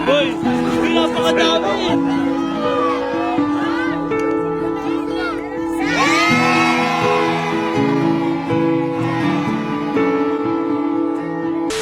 Boy, napakadami.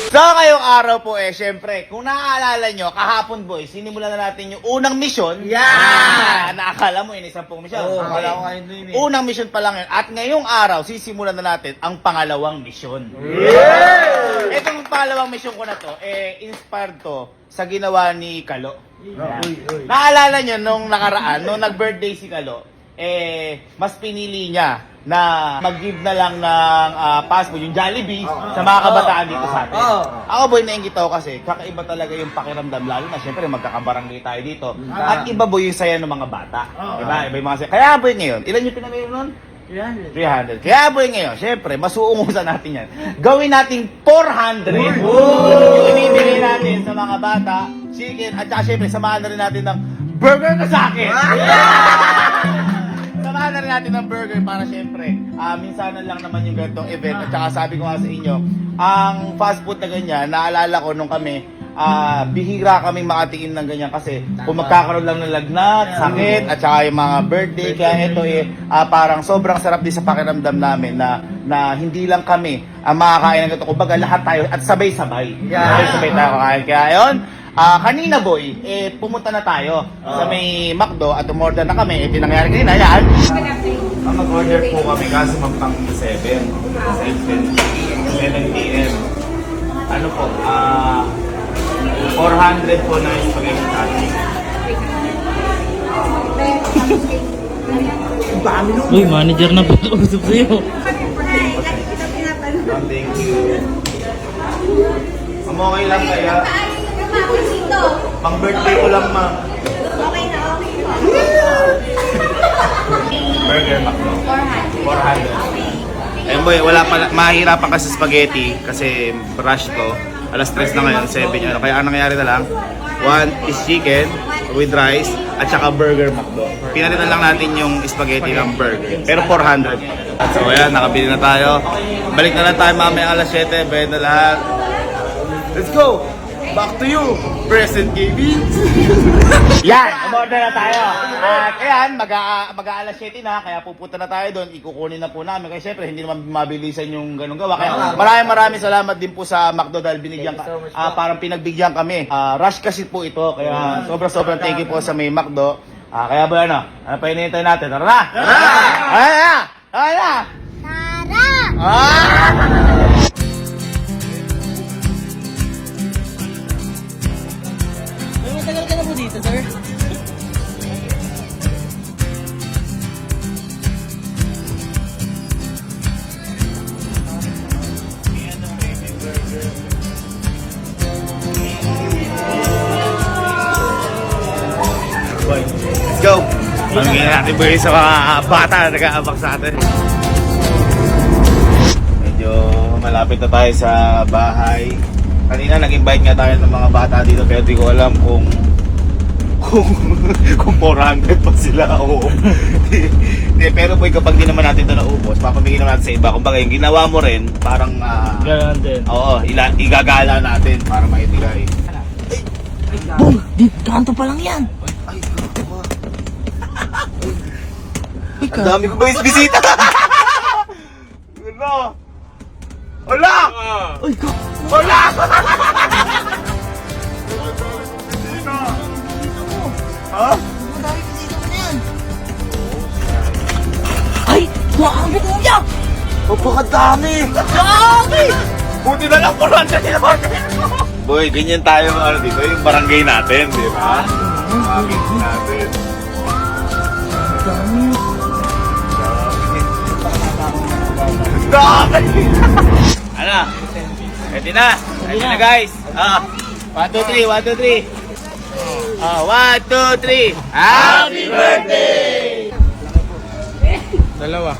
So ngayong araw po syempre, kung naaalala nyo, kahapon boy, sinimulan na natin yung unang misyon. Yeah! Naakala mo yun, 10 misyon. Oo, Okay. akala ko ngayon din eh. Unang misyon pa lang yun. At ngayong araw, sisimulan na natin ang pangalawang misyon. Yeah! Itong pangalawang misyon ko na to, inspired to sa ginawa ni Kalo. Naalala nyo nung nakaraan, nung nag-birthday si Kalo, mas pinili niya na mag-give na lang ng fast food, yung Jollibee, sa mga kabataan dito sa atin. Ako boy, nainggit ako kasi kakaiba talaga yung pakiramdam, lalo na syempre magkakabarangay tayo dito. At iba boy yung saya ng mga bata. Diba? Iba yung mga saya. Kaya boy ngayon, ilan yung pinamili nun? 300. Kaya boy ngayon, syempre, masuungusan natin yan. Gawin nating 400. Yung ibibigay natin sa mga bata, chicken, at saka syempre, samahan na rin natin ng burger na sa akin. Samahan na rin natin ng burger para syempre, minsanan lang naman yung ganitong event. At saka sabi ko nga sa inyo, ang fast food na ganyan, naalala ko nung kami, bihira kaming makatingin ng ganyan kasi kung magkakaroon lang ng lagnat, sakit, at saka yung mga birthday. Kaya ito parang sobrang sarap din sa pakiramdam namin na hindi lang kami ang makakain ng ganito. Kumbaga lahat tayo at sabay-sabay. Sabay-sabay tayo kakain. Kaya yun, kanina boy, pumunta na tayo sa may McDo at umorder na kami. Ito nangyari kanina, yan. Mag-order po kami kasi pang 7 p.m. Ano po, 400 po na spaghetti patty. Uy, manager na po usap sa'yo. Thank you. Okay lang kaya. Pang birthday ko lang, ma. Okay na, okay. Burger McDo. 400. Ayun boy, wala pa, mahirapan kasi spaghetti kasi rush to. Alas 3 na ngayon, 7 ano. Kaya ang nangyayari na lang, 1 is chicken with rice at saka burger McDo. Pinalitan lang natin yung spaghetti ng burger. Pero 400. So ayan, nakabili na tayo. Balik na lang tayo mamaya alas 7, bayad na lahat. Let's go! Back to you, Present KB. Yan, umorder na tayo. At ayan, mag-aalas 7 na, kaya pupunta na tayo doon. Ikukunin na po namin. Kaya syempre, hindi naman mabilisan yung ganung gawa. Kaya maraming salamat din po sa McDo dahil binigyan parang pinagbigyan kami. Rush kasi po ito, kaya sobrang thank you po sa may McDo. Kaya ba ano pa hinihintay natin? Tara na! Tara na! Matagal ka na po dito, sir? Let's go! Pamigyan natin boy sa mga bata na nag-aabang sa atin. Medyo malapit na tayo sa bahay. Kanina nag-invite nga tayo ng mga bata dito pero di ko alam kung 400 pa sila. Oo. Pero boy, kapag di naman natin ito naubos, papamigyan naman natin sa iba. Kumbaga yung ginawa mo rin, parang Ganun din. oo, igagala natin para maibigay. Boy, di kanto pa lang yan. Ang dami ko ba yung bisita? Ano? Wala! Uy, ka. Wala! Ha? Madami kasi ito na yan. Ay, wakang bukuya. Napakadami! Dami! Buti na lang 400 in-order mo! Boy, ganyan tayo dito, yung barangay natin, di ba? Mga natin. Dami! Ano? Ready na? Ready na guys? 1, 2, 3, 1, 2, 3. 1, 2, 3. Happy birthday! Dalawa.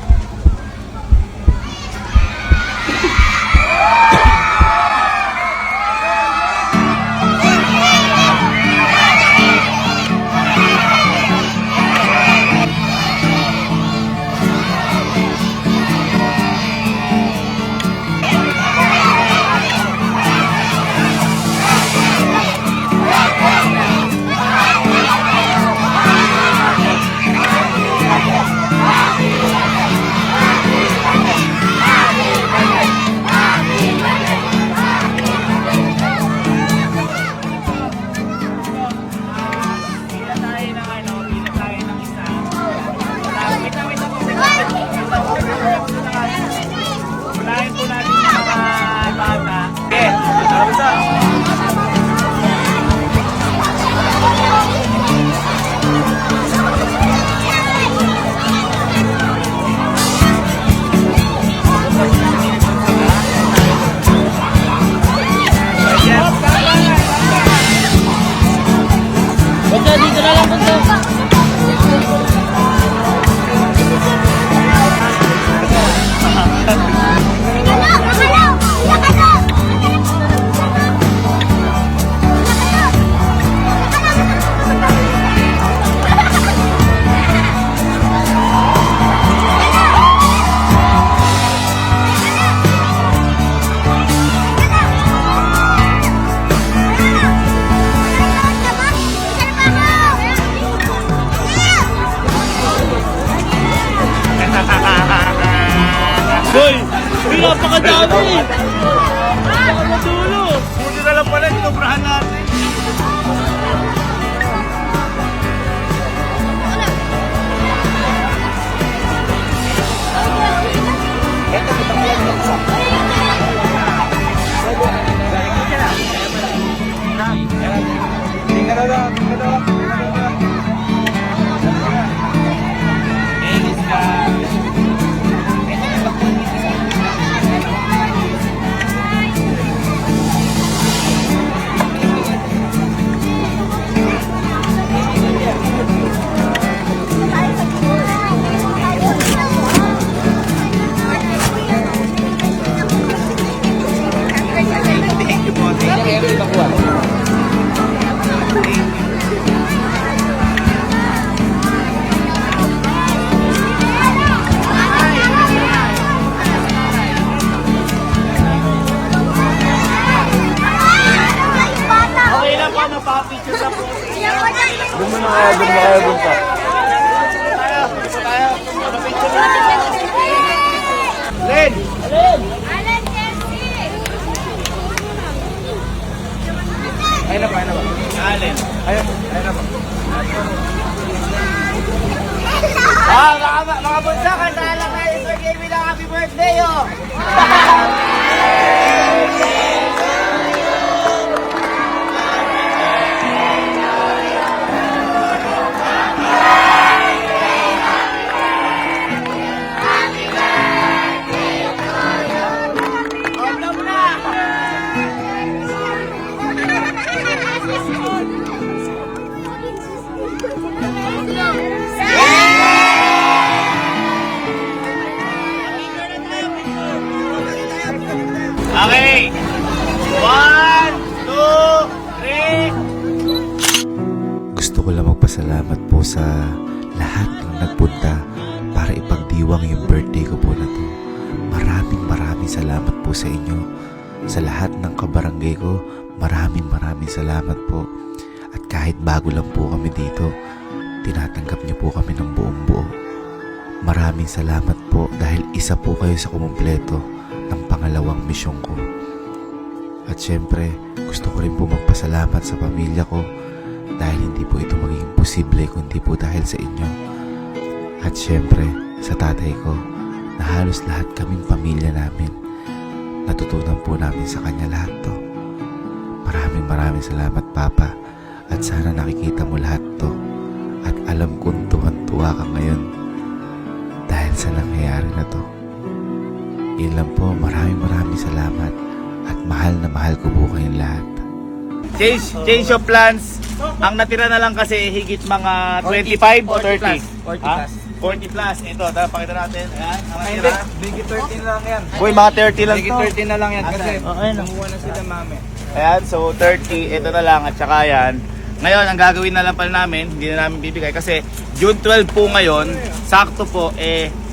napakadami. Buti na lang pala, tinobrahan natin. Okay lang po, mapapicture na po. Doon mo na kaya, doon mo kaya, doon pa. Len! Ayun na ba? Allen. Ayun na ba? Mga bunsa, kantahan lang tayo sa game ng happy birthday, oh! Okay. 1, 2, 3. Gusto ko lang magpasalamat po sa lahat ng nagpunta para ipagdiwang yung birthday ko po na to. Maraming salamat po sa inyo. Sa lahat ng kabarangay ko, maraming salamat po. At kahit bago lang po kami dito, tinatanggap niyo po kami ng buong buo. Maraming salamat po dahil isa po kayo sa kumumpleto ng pangalawang misyon ko. At syempre, gusto ko rin po magpasalamat sa pamilya ko dahil hindi po ito magiging posible kundi po dahil sa inyo. At syempre, sa tatay ko na halos lahat kaming pamilya namin, natutunan po namin sa kanya lahat to. Maraming salamat, Papa, at sana nakikita mo lahat to at alam kong tuwan-tuwa ka ngayon dahil sa nangyayari na to. Yun lang po, maraming salamat at mahal na mahal ko po kayong lahat. Change of plans. Ang natira na lang kasi higit mga 25 o 30? 40 Ha? plus. 40 plus. Ito, pakita natin. Ayan, ang natira. Biggie 13 lang yan. Uy, mga 30 lang Biggie to. 13 na lang yan kasi ayun. kumuha na sila mami. Ayan, so 30, ito na lang at saka yan. Ngayon, ang gagawin na lang pala namin, hindi na namin bibigay kasi June 12 po ngayon, sakto po,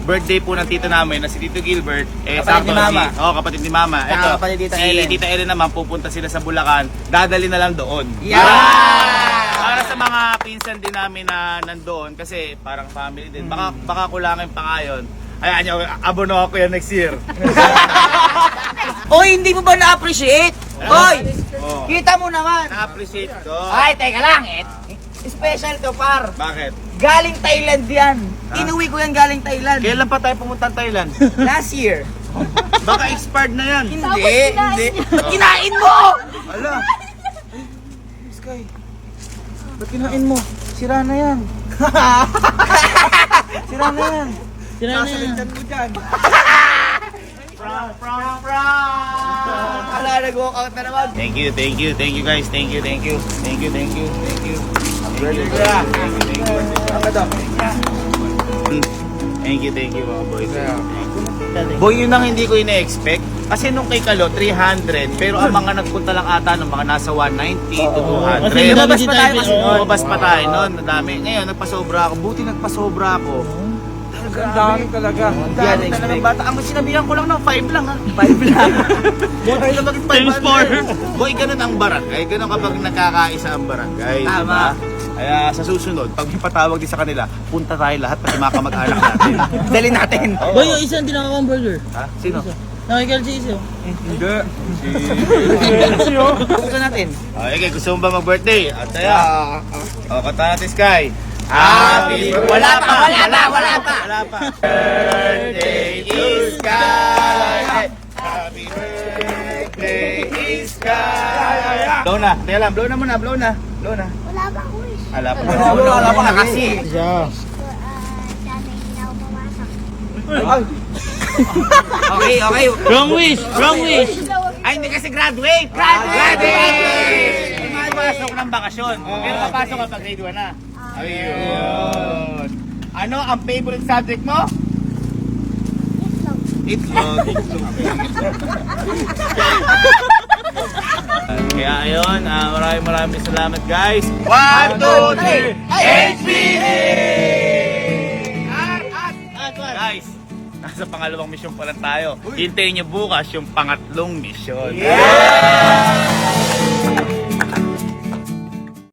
birthday po ng tito namin na si Tito Gilbert. Kapatid ni Mama. Kapatid ni Mama. Saka Ito, kapatid ni Tita si Ellen. Tita Ellen naman, pupunta sila sa Bulacan. Dadali na lang doon. Yeah! Para sa mga pinsan din namin na nandoon, kasi parang family din. Baka kulangin pa ngayon. Ayan nyo, abono ako yan next year. Oy, hindi mo ba na-appreciate? Oy, Oh, kita mo naman. na-appreciate ko. Ay, teka lang, special to, par. Bakit? Galing Thailand yan. Ah. Inuwi ko yan galing Thailand. Kailan pa tayo pumunta ng Thailand? Last year. Baka expired na yan. Hindi. Kinain mo! Ala. Sky, ba't kinain mo? Sira na yan. Sira na yan. Sasalitan mo dyan. Ala, nag-walk out na naman. Thank you guys. Thank you. Happy birthday, bro. Thank you mga boys. Boy, yun ang hindi ko ina-expect. Kasi nung kay Kalo, 300. Pero ang mga nagpunta lang ata ng mga nasa 190 to 200. lumabas pa tayo kasi noon. Lumabas pa tayo noon. Madami. Ngayon, nagpasobra ako. Buti nagpasobra ako. Ang dami talaga. Ang dami na ng bata. Ang sinabihan ko lang na 5 lang ha. 5 lang. Buti na maging 500. Boy, ganun ang barangay. Ganun kapag nagkakaisa ang barangay. Tama. Diba? Kaya sa susunod, pag may patawag din sa kanila, punta tayo lahat pati mga kamag-anak natin. Dali natin. Boy, yung isa hindi nakaka-burger. Ha? Sino? Nakikal si isa. Hindi. Buksan natin. Okay, gusto mo ba mag-birthday? At saya. O, kanta natin, Sky. Happy birthday! Wala pa! Birthday to Sky! Happy birthday to Sky! Blow na, teka lang, blow na muna, blow na. Wala pa ako wish. Wala pa. Wala pa kasi. Sana hindi na ako pumasok. Okay. Wrong wish! Wrong wish! Ay, hindi kasi graduate! Graduate! Hindi pasok ng bakasyon. Pero papasok ka pag grade 1 na. Ayun. Ano ang favorite subject mo? Itlog. Kaya ayun, maraming salamat guys. 1, 2, 3, HPD! Guys, nasa pangalawang mission pa lang tayo. Hintayin nyo bukas yung pangatlong mission. Yeah!